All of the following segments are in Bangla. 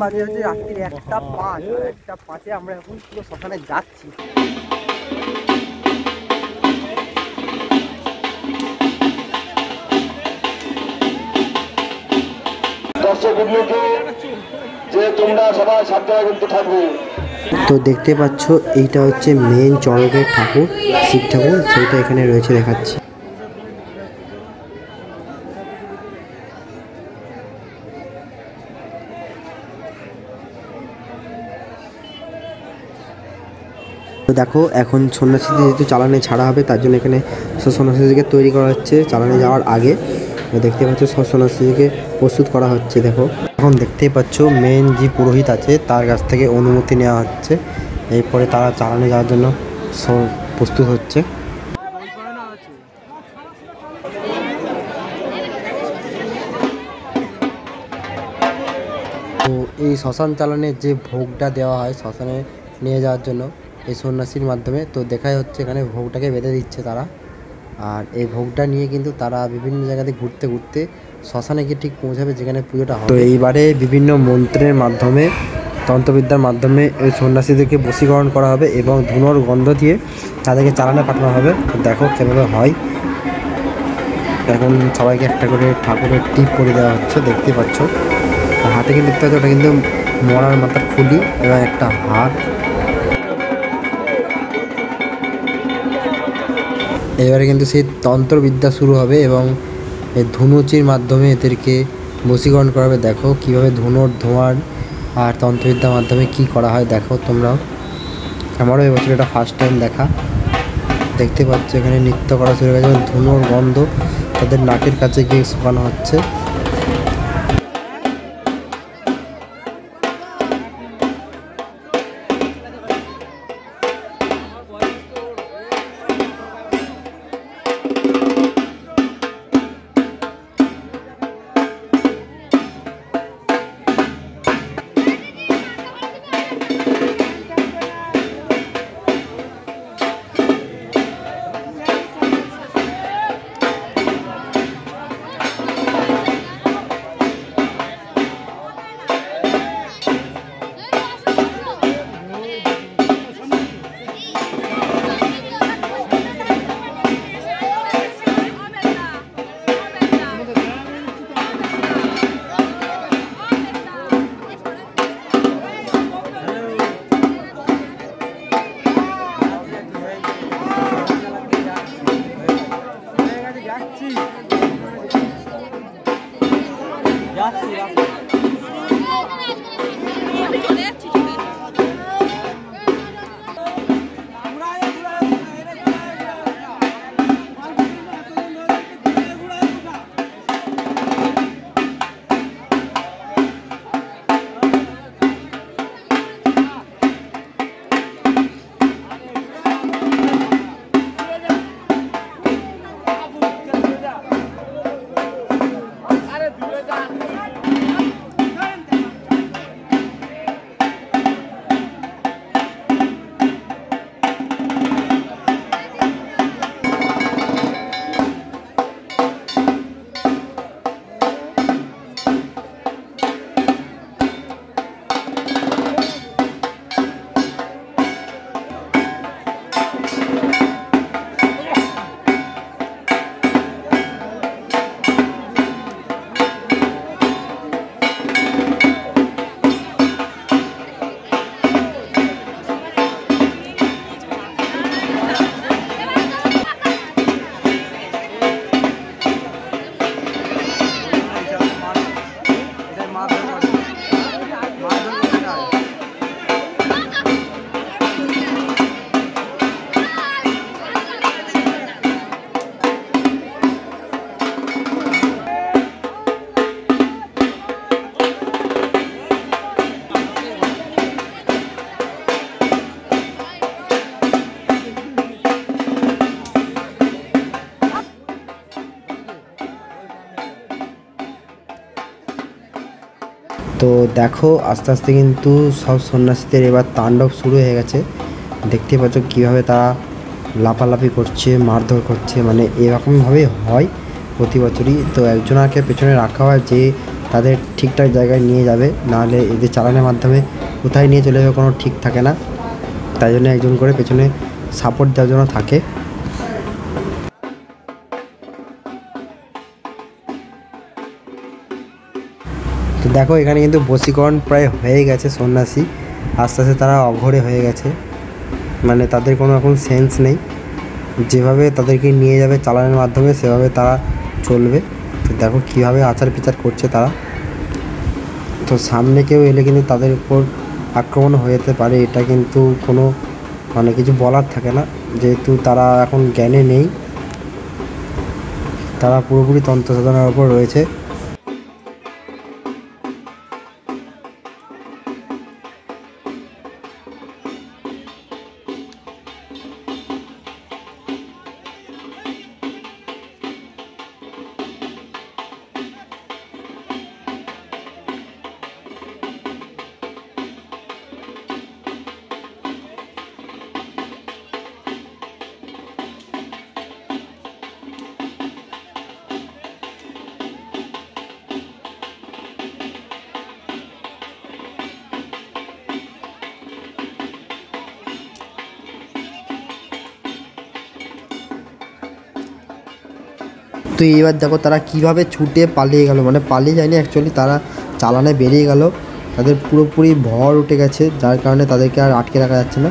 বাজে হচ্ছে রাত্রির 1:05 আর 1:05-এ আমরা এখন পুরো শ্মশানে যাচ্ছি। তো দেখতে পাচ্ছ এইটা হচ্ছে মেন চড়কের ঠাকুর, শিব ঠাকুর, সেইটা এখানে রয়েছে দেখাচ্ছি। তো দেখো এখন সন্ন্যাসীদের যেহেতু চালানে ছাড়া হবে তার জন্য এখানে সন্ন্যাসীদেরকে তৈরি করা হচ্ছে চালানে যাওয়ার আগে। দেখতে পাচ্ছ সন্ন্যাসীদেরকে প্রস্তুত করা হচ্ছে। দেখো এখন দেখতেই পাচ্ছ মেন যে পুরোহিত আছে তার কাছ থেকে অনুমতি নেওয়া হচ্ছে, এরপরে তারা চালানে যাওয়ার জন্য প্রস্তুত হচ্ছে। তো এই শ্মশান চালানের যে ভোগটা দেওয়া হয় শ্মশানে নিয়ে যাওয়ার জন্য এই সন্ন্যাসীর মাধ্যমে, তো দেখাই হচ্ছে এখানে ভোগটাকে বেঁধে দিচ্ছে তারা। আর এই ভোগটা নিয়ে কিন্তু তারা বিভিন্ন জায়গাতে ঘুরতে ঘুরতে শ্মশানে গিয়ে ঠিক পৌঁছাবে যেখানে পুজোটা হয়। তো এইবারে বিভিন্ন মন্ত্রের মাধ্যমে, তন্ত্রবিদ্যার মাধ্যমে এই সন্ন্যাসীদেরকে বশীকরণ করা হবে এবং ধুনোর গন্ধ দিয়ে তাদেরকে চালানে পাঠানো হবে। তো দেখো কীভাবে হয়। এখন সবাইকে একটা করে ঠাকুরের টিপ করে দেওয়া হচ্ছে, দেখতে পাচ্ছ। হাতে কিন্তু দেখতে পাচ্ছ ওটা কিন্তু মরার মাথার খুলি এবং একটা হাত। এবারে কিন্তু সেই তন্ত্রবিদ্যা শুরু হবে এবং এই ধুনুচির মাধ্যমে এদেরকে বশীকরণ করা হবে। দেখো কীভাবে ধুনোর ধোঁয়ার আর তন্ত্রবিদ্যার মাধ্যমে কি করা হয় দেখো তোমরাও। আমারও এবছর এটা ফার্স্ট টাইম দেখা। দেখতে পাচ্ছ এখানে নৃত্য করা শুরু হয়ে গেছে, ধুনোর গন্ধ তাদের নাকের কাছে গিয়ে শুকানো হচ্ছে। তো দেখো আস্তে আস্তে কিন্তু সব সন্ন্যাসীদের এবার তাণ্ডব শুরু হয়ে গেছে। দেখতে পাচ্ছ কীভাবে তারা লাফালাফি করছে, মারধর করছে, মানে এরকমভাবেই হয় প্রতি বছরই। তো একজনকে পেছনে রাখা হয় যে তাদের ঠিকঠাক জায়গায় নিয়ে যাবে, নাহলে এদের চালানের মাধ্যমে কোথায় নিয়ে চলে যাবে কোনো ঠিক থাকে না। তাই জন্য একজন করে পেছনে সাপোর্ট দেওয়ার জন্য থাকে। তো দেখো এখানে কিন্তু বশীকরণ প্রায় হয়ে গেছে, সন্ন্যাসী আস্তে আস্তে তারা অঘরে হয়ে গেছে, মানে তাদের কোনো এখন সেন্স নেই। যেভাবে তাদেরকে নিয়ে যাবে চালানের মাধ্যমে সেভাবে তারা চলবে। তো দেখো কীভাবে আচার বিচার করছে তারা। তো সামনে কেউ এলে কিন্তু তাদের উপর আক্রমণ হয়ে যেতে পারে, এটা কিন্তু কোনো মানে কিছু বলার থাকে না, যেহেতু তারা এখন জ্ঞানে নেই, তারা পুরোপুরি তন্ত্র সাধনার উপর রয়েছে। তো এইবার দেখো তারা কিভাবে ছুটে পালিয়ে গেল, মানে পালিয়ে যায়নি অ্যাকচুয়ালি, তারা চালানে বেরিয়ে গেল, তাদের পুরোপুরি ভর উঠে গেছে, যার কারণে তাদেরকে আর আটকে রাখা যাচ্ছে না।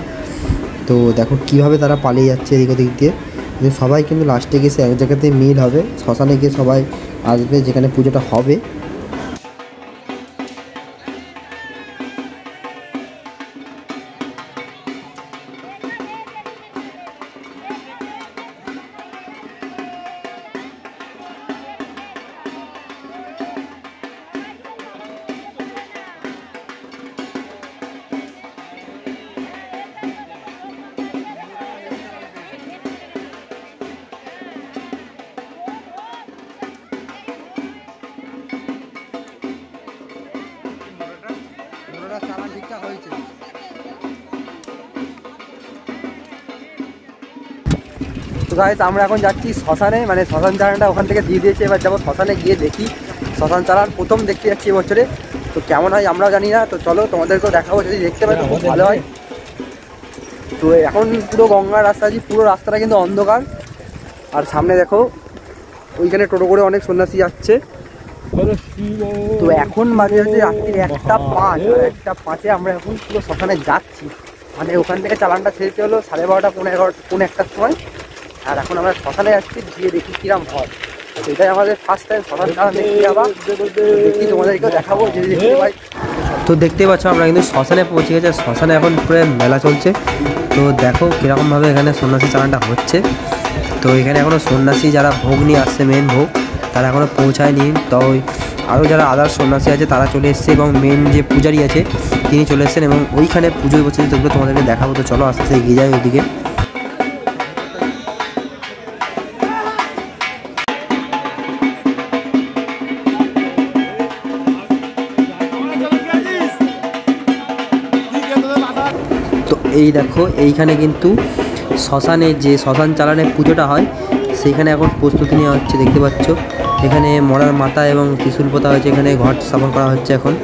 তো দেখো কিভাবে তারা পালিয়ে যাচ্ছে এদিক ওদিক দিয়ে। কিন্তু সবাই কিন্তু লাস্টে গিয়ে এক জায়গাতেই মিল হবে, শ্মশানে গিয়ে সবাই আসবে যেখানে পুজোটা হবে। তো গাইস আমরা এখন যাচ্ছি শ্মশানে, মানে শ্মশান চালানটা ওখান থেকে দিয়ে দিয়েছে, এবার যাবো শ্মশানে গিয়ে দেখি শ্মশান চালান প্রথম দেখতে যাচ্ছি এবছরে, তো কেমন হয় আমরাও জানি না। তো চলো তোমাদেরকেও দেখাবো, যদি দেখতে পাই তো খুব ভালো হয়। তো এখন পুরো গঙ্গার রাস্তা আছি, পুরো রাস্তাটা কিন্তু অন্ধকার, আর সামনে দেখো ওইখানে টোটো করে অনেক সন্ন্যাসী যাচ্ছে। তো এখন বাজে হচ্ছে রাত্রির 1:05, 1:05 আমরা এখন পুরো শ্মশানে যাচ্ছি, মানে ওখান থেকে চালানটা ছেড়েতে হলো 12:30 পৌনে 1টার সময়, আর এখন আমরা শ্মশানে যাচ্ছি, গিয়ে দেখি কিরম হয়। তো এটাই আমাদের ফার্স্ট টাইম শ্মশান চালান দেখতে যাওয়া, দেখি তোমাদেরকেও দেখাবো যদি দেখতে পাই। তো দেখতেই পাচ্ছ আমরা কিন্তু শ্মশানে পৌঁছে গেছে, শ্মশানে এখন পুরো মেলা চলছে। তো দেখো কীরকমভাবে এখানে সন্ন্যাসী চালানটা হচ্ছে। তো এখানে এখনও সন্ন্যাসী যারা ভোগ নিয়ে আসছে, মেন ভোগ, তারা এখনও পৌঁছায়নি। তো আরও যারা আদার সন্ন্যাসী আছে তারা চলে এসছে, এবং মেন যে পূজারী আছে তিনি চলে এসছেন, এবং ওইখানে পুজোয় বসে সেগুলো তোমাদেরকে দেখাবো। তো চলো আস্তে আস্তে এগিয়ে যাই ওইদিকে। তো এই দেখো এইখানে কিন্তু শ্মশানে যে শ্মশান চালানে পুজোটা হয় সেইখানে এখন প্রস্তুতি নেওয়া হচ্ছে, দেখতে পাচ্ছ এখানে মরার মাথা এবং ত্রিশূল পোতা হয়েছে, এখানে ঘট স্থাপন করা হচ্ছে এখন।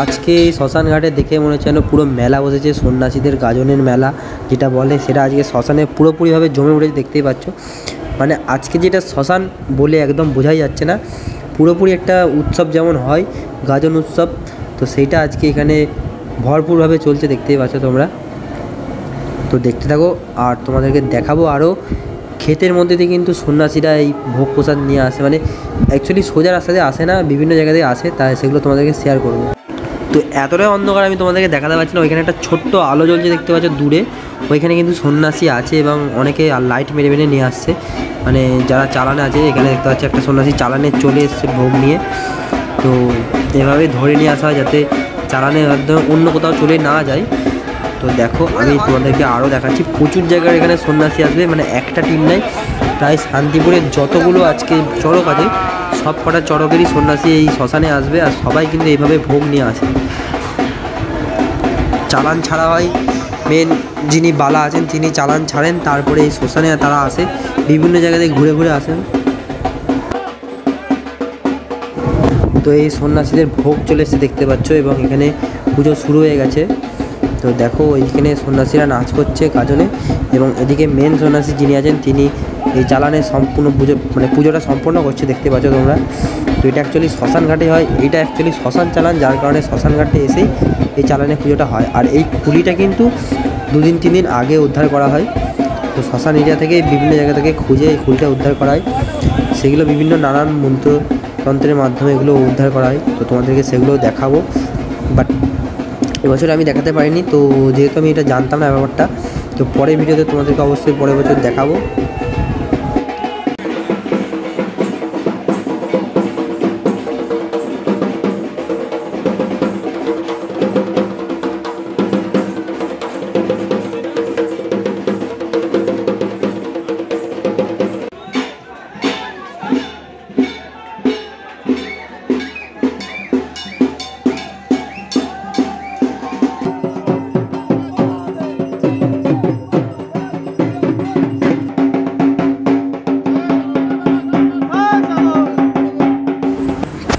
আজকে এই শ্মশান ঘাটে দেখে মনে হচ্ছে যেন পুরো মেলা বসেছে, সন্ন্যাসীদের গাজনের মেলা যেটা বলে, সেটা আজকে শ্মশানে পুরোপুরিভাবে জমে উঠেছে, দেখতেই পাচ্ছ। মানে আজকে যেটা শ্মশান বলে একদম বোঝাই যাচ্ছে না, পুরোপুরি একটা উৎসব যেমন হয় গাজন উৎসব, তো সেইটা আজকে এখানে ভরপুরভাবে চলছে, দেখতেই পাচ্ছ তোমরা। তো দেখতে থাকো আর তোমাদেরকে দেখাবো আরও। ক্ষেতের মধ্যে দিয়ে কিন্তু সন্ন্যাসীরা এই ভোগ প্রসাদ নিয়ে আসে, মানে অ্যাকচুয়ালি সোজা রাস্তাতে আসে না, বিভিন্ন জায়গা থেকে আসে, তাই সেগুলো তোমাদেরকে শেয়ার করবো। তো এতটাই অন্ধকার আমি তোমাদেরকে দেখাতে পারছি না, ওইখানে একটা ছোট্ট আলো জ্বলছে দেখতে পাচ্ছ দূরে, ওইখানে কিন্তু সন্ন্যাসী আছে এবং অনেকে লাইট মেরে মেরে নিয়ে আসছে, মানে যারা চালানে আছে। এখানে দেখতে পাচ্ছি একটা সন্ন্যাসী চালানে চলে এসছে ভোগ নিয়ে, তো এভাবে ধরে নিয়ে আসা হয় যাতে চালানের মাধ্যমে অন্য কোথাও চলে না যায়। তো দেখো আমি তোমাদেরকে আরও দেখাচ্ছি, প্রচুর জায়গার এখানে সন্ন্যাসী আসবে, মানে একটা টিম নেই, প্রায় শান্তিপুরের যতগুলো আজকে চড়ক আছে সব কটা চড়কেরই সন্ন্যাসী এই শ্মশানে আসবে, আর সবাই কিন্তু এইভাবে ভোগ নিয়ে আসে। চালান ছাড়া হয়, মেন যিনি বালা আছেন তিনি চালান ছাড়েন, তারপরে এই শ্মশানে তারা আসে, বিভিন্ন জায়গাতে ঘুরে ঘুরে আসেন। তো এই সন্ন্যাসীদের ভোগ চলে এসে দেখতে পাচ্ছ, এবং এখানে পুজো শুরু হয়ে গেছে। তো দেখো এইখানে সন্ন্যাসীরা নাচ করছে গাজনে, এবং এদিকে মেন সন্ন্যাসী যিনি আছেন তিনি এই চালানের সম্পূর্ণ পুজোটা সম্পন্ন করছে, দেখতে পাচ্ছ তোমরা। তো এটা অ্যাকচুয়ালি শ্মশান ঘাটে হয়, এটা অ্যাকচুয়ালি শ্মশান চালান, যার কারণে শ্মশান ঘাটে এসেই এই চালানের পুজোটা হয়। আর এই খুলিটা কিন্তু 2-3 দিন আগে উদ্ধার করা হয়। তো শ্মশান এরিয়া থেকে বিভিন্ন জায়গা থেকে খুঁজে এই খুলিটা উদ্ধার করা হয়, সেগুলো বিভিন্ন নানান মন্ত্রের মাধ্যমে এগুলো উদ্ধার করা হয়। তো তোমাদেরকে সেগুলো দেখাবো, বাট এবছর আমি দেখাতে পারিনি, তো যেহেতু আমি এটা জানতাম না ব্যাপারটা, তো পরের ভিডিওতে তোমাদেরকে অবশ্যই পরের বছর দেখাবো।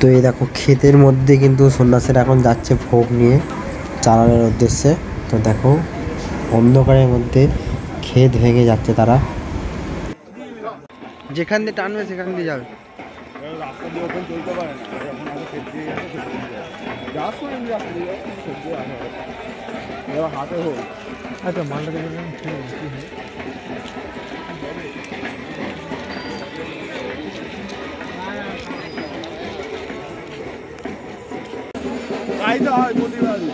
তো এই দেখো ক্ষেতের মধ্যে কিন্তু সন্ন্যাসীরা এখন যাচ্ছে ভোগ নিয়ে চালানোর উদ্দেশ্যে। তো দেখো অন্ধকারের মধ্যে ক্ষেত ভেঙে যাচ্ছে তারা, যেখান দিয়ে টানবে সেখান দিয়ে যাবে। রাস্তা দিয়ে ওখানে চলতে পারে না, এখন আমি ক্ষেত দিয়ে যাস তো এমনি রাস্তা দিয়ে ক্ষেত দিয়ে আসা এবার হাতে হোক। আচ্ছা মালটা দেখে খাইতে হয় প্রতিবারই।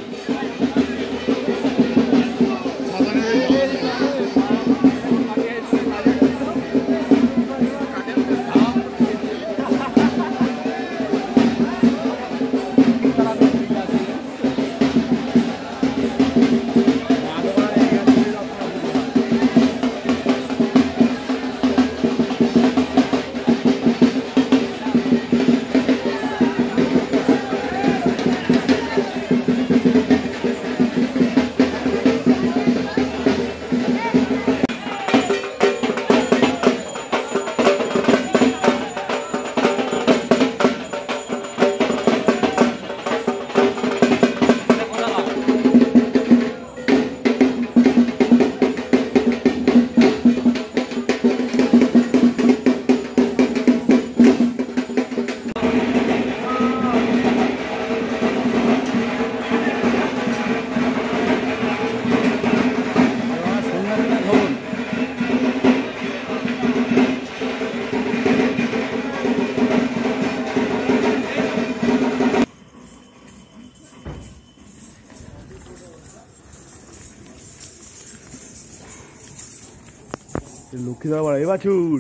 লক্ষ্মীতলা পাড়া এবার চুর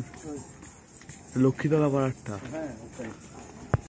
লক্ষ্মীতলা পাড়ারটা।